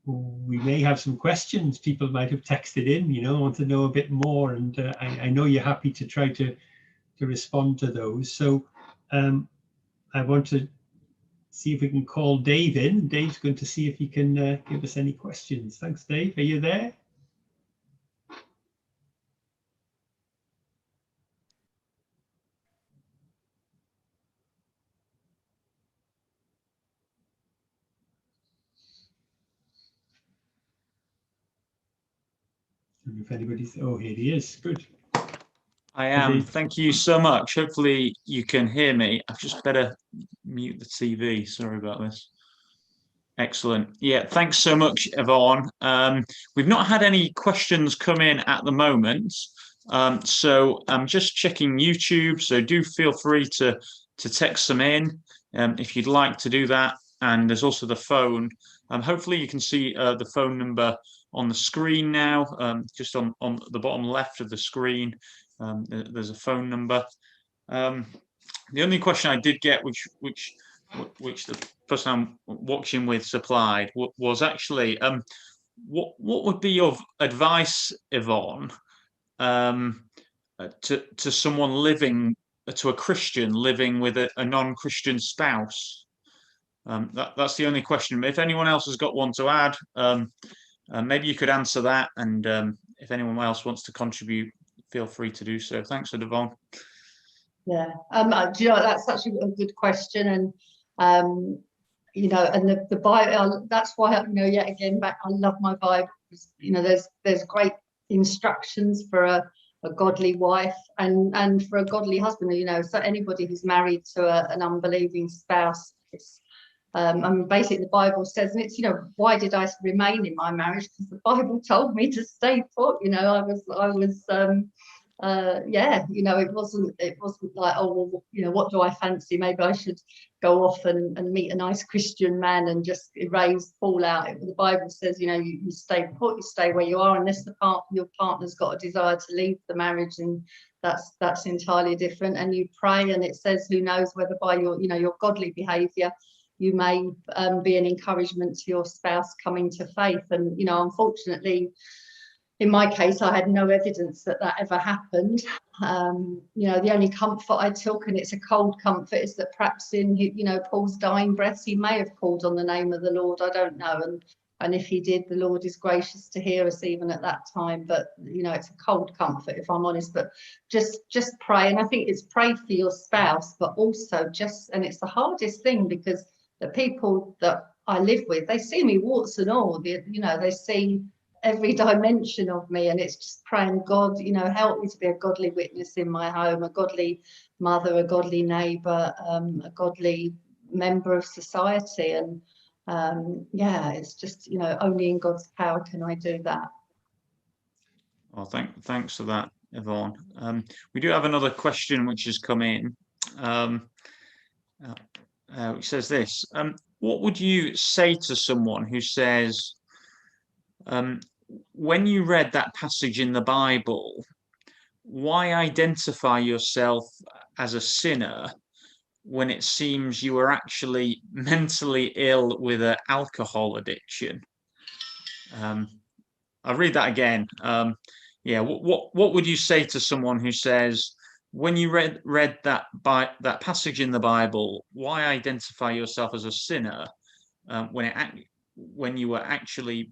we may have some questions. People might have texted in, you know, want to know a bit more, and I know you're happy to try to respond to those. So I want to see if we can call Dave in. Dave's going to see if he can give us any questions. Thanks, Dave. Are you there? If anybody's, oh, here he is. Good. I am. Thank you so much. Hopefully you can hear me. I've just better mute the TV. Sorry about this. Excellent. Yeah, thanks so much, Yvonne. We've not had any questions come in at the moment. So I'm just checking YouTube. So do feel free to text them in if you'd like to do that. And there's also the phone. Hopefully you can see the phone number on the screen now, just on the bottom left of the screen. There's a phone number. The only question I did get, which the person I'm watching with supplied, was actually, what would be your advice, Yvonne, to someone living, to a Christian living with a non-Christian spouse? That's the only question. If anyone else has got one to add, maybe you could answer that, and if anyone else wants to contribute, feel free to do so. Thanks, Yvonne. Yeah, do you know, that's such a good question, and you know, and the Bible. That's why, you know, yet again, back, I love my Bible. You know, there's great instructions for a godly wife and for a godly husband. You know, so anybody who's married to an unbelieving spouse, it's I mean, basically the Bible says, and it's, you know, why did I remain in my marriage? Because the Bible told me to stay put. You know, I was yeah, you know, it wasn't like, oh well, you know, what do I fancy? Maybe I should go off and meet a nice Christian man and just erase fallout. The Bible says, you know, you stay put, you stay where you are, unless your partner's got a desire to leave the marriage, and that's entirely different. And you pray, and it says, who knows whether by your, you know, your godly behaviour you may be an encouragement to your spouse coming to faith. And, you know, unfortunately, in my case, I had no evidence that ever happened. You know, the only comfort I took, and it's a cold comfort, is that perhaps in, you know, Paul's dying breaths, he may have called on the name of the Lord. I don't know. And if he did, the Lord is gracious to hear us even at that time. But, you know, it's a cold comfort, if I'm honest. But just pray. And I think it's pray for your spouse, but also just, and it's the hardest thing, because the people that I live with, they see me warts and all. You know, they see every dimension of me, and it's just praying, God, you know, help me to be a godly witness in my home, a godly mother, a godly neighbour, a godly member of society. And yeah, it's just, you know, only in God's power can I do that. Well, thanks for that, Yvonne. We do have another question which has come in, which says this: what would you say to someone who says, when you read that passage in the Bible, why identify yourself as a sinner when it seems you are actually mentally ill with an alcohol addiction? I'll read that again. Yeah, what would you say to someone who says, when you read that passage in the Bible, why identify yourself as a sinner when you were actually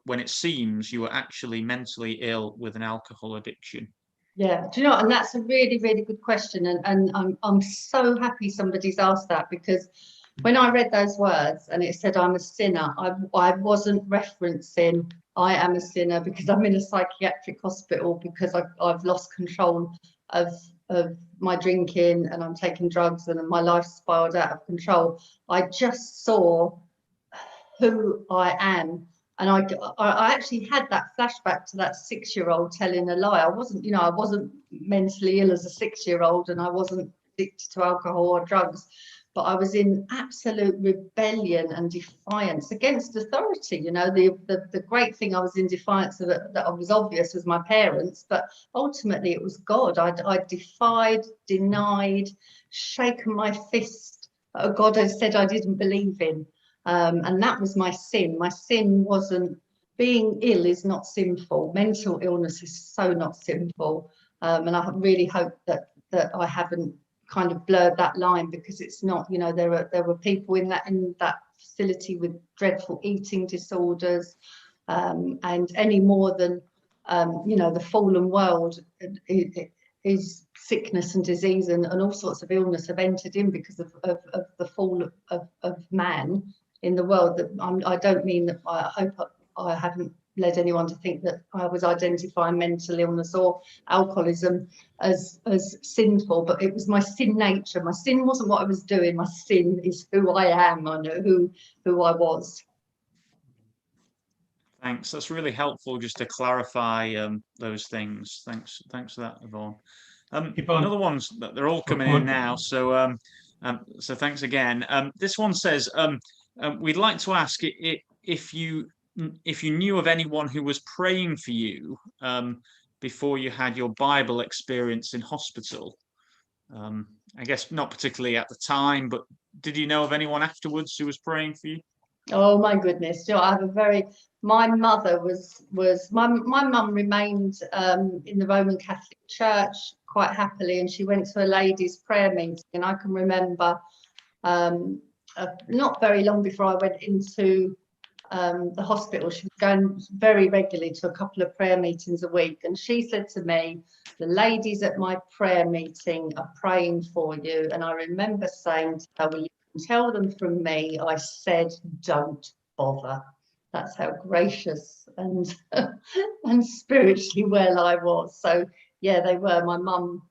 when it seems you were actually mentally ill with an alcohol addiction? Yeah, do you know, and that's a really, really good question, and I'm so happy somebody's asked that, because when I read those words and it said I'm a sinner, I wasn't referencing I am a sinner because I'm in a psychiatric hospital because I've lost control of my drinking and I'm taking drugs and my life spiraled out of control. I just saw who I am And I actually had that flashback to that 6-year-old telling a lie. I wasn't mentally ill as a 6-year-old, and I wasn't addicted to alcohol or drugs, but I was in absolute rebellion and defiance against authority. The great thing I was in defiance of that was obvious was my parents, but ultimately it was God. I defied, denied, shaken my fist at a God I said I didn't believe in. And that was my sin. My sin wasn't being ill is not sinful. Mental illness is so not sinful. And I really hope that I haven't kind of blurred that line, because it's not. There were people in that facility with dreadful eating disorders, and any more than the fallen world is sickness and disease and all sorts of illness have entered in because of the fall of man in the world. That I don't mean that. I hope I haven't led anyone to think that I was identifying mental illness or alcoholism as sinful, but it was my sin nature. My sin wasn't what I was doing. My sin is who I am. I know who I was. Thanks. That's really helpful just to clarify those things. Thanks for that, Yvonne. Another one's that they're all coming in now. So thanks again. This one says, we'd like to ask if you knew of anyone who was praying for you before you had your Bible experience in hospital. I guess not particularly at the time, but did you know of anyone afterwards who was praying for you? Oh my goodness! My mother was my mum remained in the Roman Catholic Church quite happily, and she went to a ladies' prayer meeting. And I can remember not very long before I went into the hospital, she was going very regularly to a couple of prayer meetings a week, and she said to me, "The ladies at my prayer meeting are praying for you." And I remember saying to her, "Well, you can tell them from me, I said don't bother." That's how gracious and spiritually well I was. So yeah, they were. My mum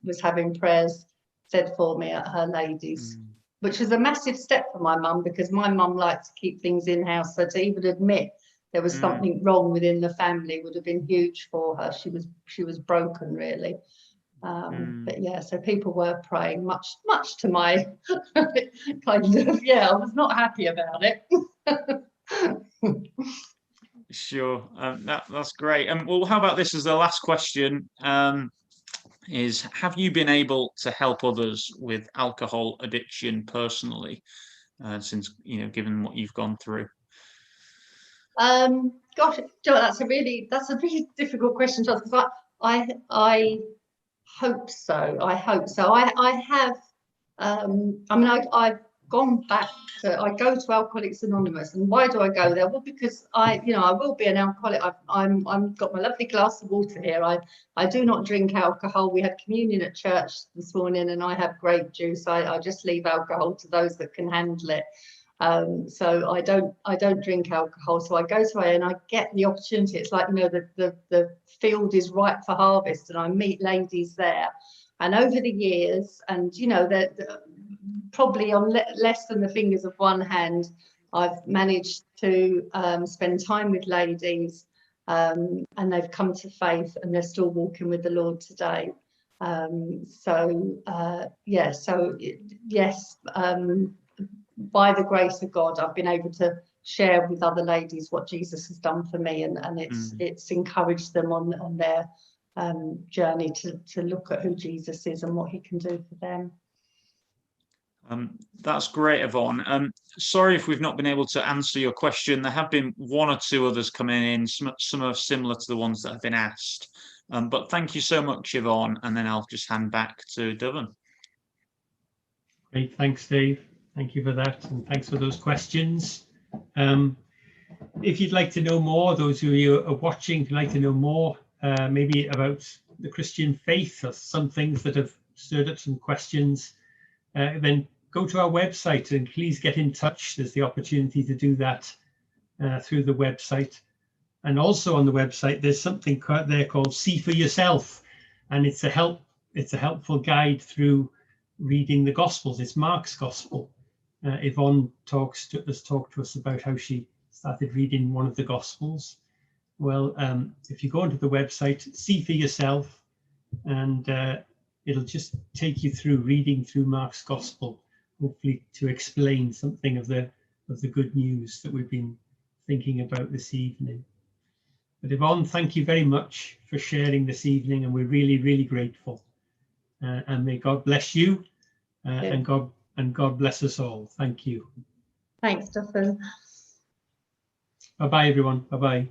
was having prayers said for me at her ladies. Which was a massive step for my mum, because my mum liked to keep things in-house. So to even admit there was something wrong within the family would have been huge for her. She was broken, really. But yeah, so people were praying, much to my kind of, I was not happy about it. Sure, that's great. Well, how about this as the last question? Is have you been able to help others with alcohol addiction personally, since given what you've gone through? Gosh, that's a really difficult question to ask, because I hope so. I have. I've gone back to. I go to Alcoholics Anonymous, and why do I go there? Well, because I will be an alcoholic. I've got my lovely glass of water here. I do not drink alcohol. We had communion at church this morning, and I have grape juice. I just leave alcohol to those that can handle it. So I don't drink alcohol. So I go to AA and I get the opportunity. It's like, the field is ripe for harvest, and I meet ladies there. And over the years, and probably on less than the fingers of one hand, I've managed to spend time with ladies, and they've come to faith, and they're still walking with the Lord today. Yes. By the grace of God, I've been able to share with other ladies what Jesus has done for me, and it's encouraged them on their journey to look at who Jesus is and what he can do for them. That's great, Yvonne. Sorry if we've not been able to answer your question. There have been one or two others coming in, some are similar to the ones that have been asked. But thank you so much, Yvonne, and then I'll just hand back to Dyfan. Great, thanks, Dave. Thank you for that, and thanks for those questions. If you'd like to know more, those of you who are watching, if you'd like to know more, maybe about the Christian faith, or some things that have stirred up some questions, then go to our website and please get in touch. There's the opportunity to do that through the website. And also on the website, there's something there called See for Yourself, and it's a helpful guide through reading the Gospels. It's Mark's Gospel. Yvonne has talked to us about how she started reading one of the Gospels. Well, if you go onto the website, see for yourself, and it'll just take you through reading through Mark's Gospel, hopefully to explain something of the good news that we've been thinking about this evening. But Yvonne, thank you very much for sharing this evening, and we're really, really grateful. And may God bless you, and God bless us all. Thank you. Thanks, Dyfan. Bye-bye, everyone. Bye-bye.